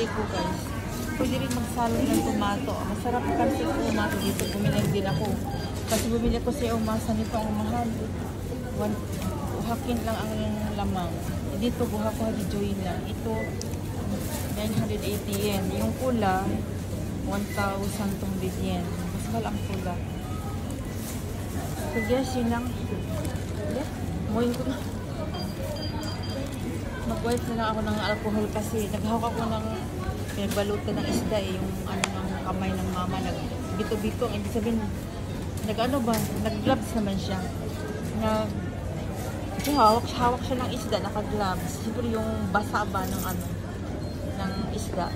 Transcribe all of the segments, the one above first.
bumili ko guys. Pwede rin magsalong ng tomato. Masarap kasi yung tomato dito. Bumili din ako. Kasi bumili ko sa umasa nito ang mahal. Uhakin lang ang lamang. Dito buha ko hadi-join lang. Ito 980 yen. Yung pula 1,000 yen. Mas mahal ang pula. So guys, yun lang. Moin ko na. Mag-wipe na lang ako ng alcohol kasi naghawak ako ng pinagbalutan ng isda yung ano ng kamay ng mama. Nagbito-bito. Hindi sabihin, nag-ano ba? Nag-gloves naman siya. Hawak siya ng isda, naka-gloves. Siyempre yung basa ba ng ano, ng isda.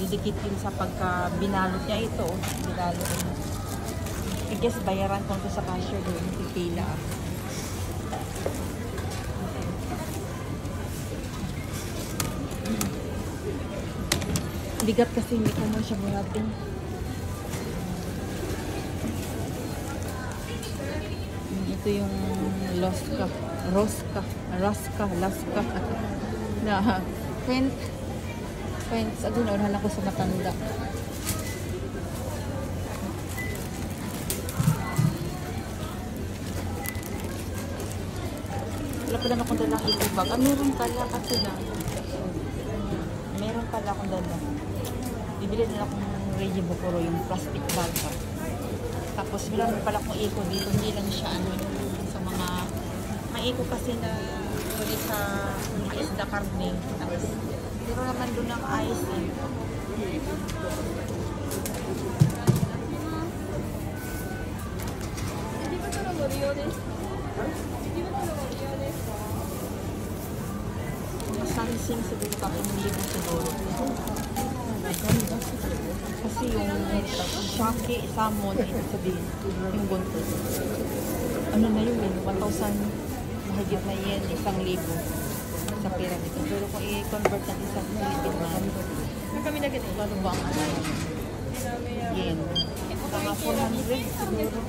Didikitin sa pagka binalot niya ito. Binalot. I guess bayaran ko ito sa cashier doon. Pipila. Bigat kasi hindi ko mo siya buhatin. Ito yung laska na Quince. Adun, orahan ako sa matanda. Wala pa naman akong dala ito bag. Meron pala kasi na. Meron pala akong dala. Bibili na akong Reggie Bokoro, yung plastic bag. Tapos meron pala akong iko dito. Hindi lang siya ano sa mga iko kasi na ulit sa isda karne. Tapos pero naman doon ang ice eh. Sansing siguro kami hindi mo siguro. Kasi yung shake, salmon, ito sabihin, yung gonto. Ano na yun eh, 1,000 mahigit na yen, 1,000 sa pera nito. Pero kung i-convert natin sa Philippine money, ano ba ang ano yen? Mga 400 siguro.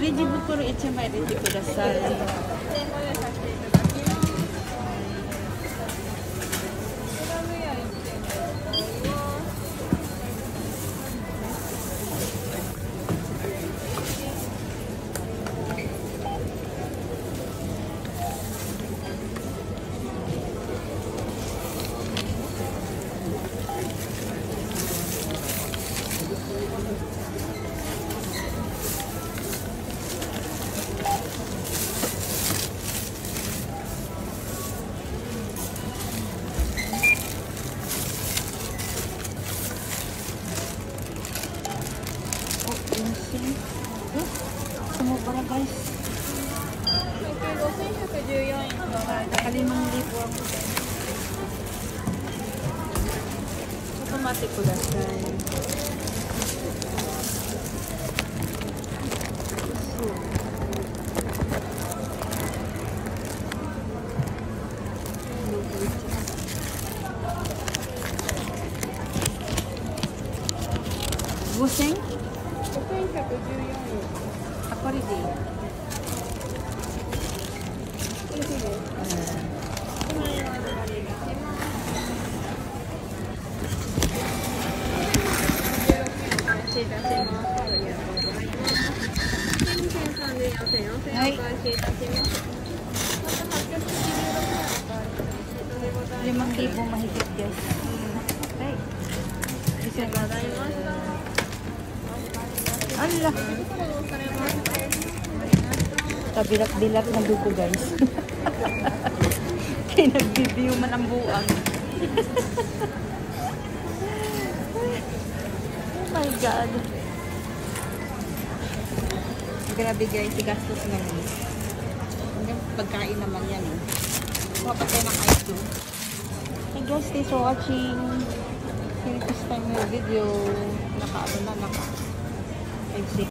Reggie Bokoro 1枚入れてください。Sumubra guys. Nakalimang libo ako. Automatic ko dasay. Busing? 5114円。これでいい。これでいいです。1万円お預かりいたします。16円お返しいたします。ありがとうございます。2034円お返しいたします。また896円お返しいたします。5,000 mahigit guys. Okay. ありがとうございました。Allah. Kabilat-bilat na dugo guys. Kaya nag-video man ang buang. Oh my God. Grabe guys, igastos naman. Hanggang pagkain naman yan eh. Kapag tayo ng ice cream. guys, thanks for watching. See you next time na video. Naka 5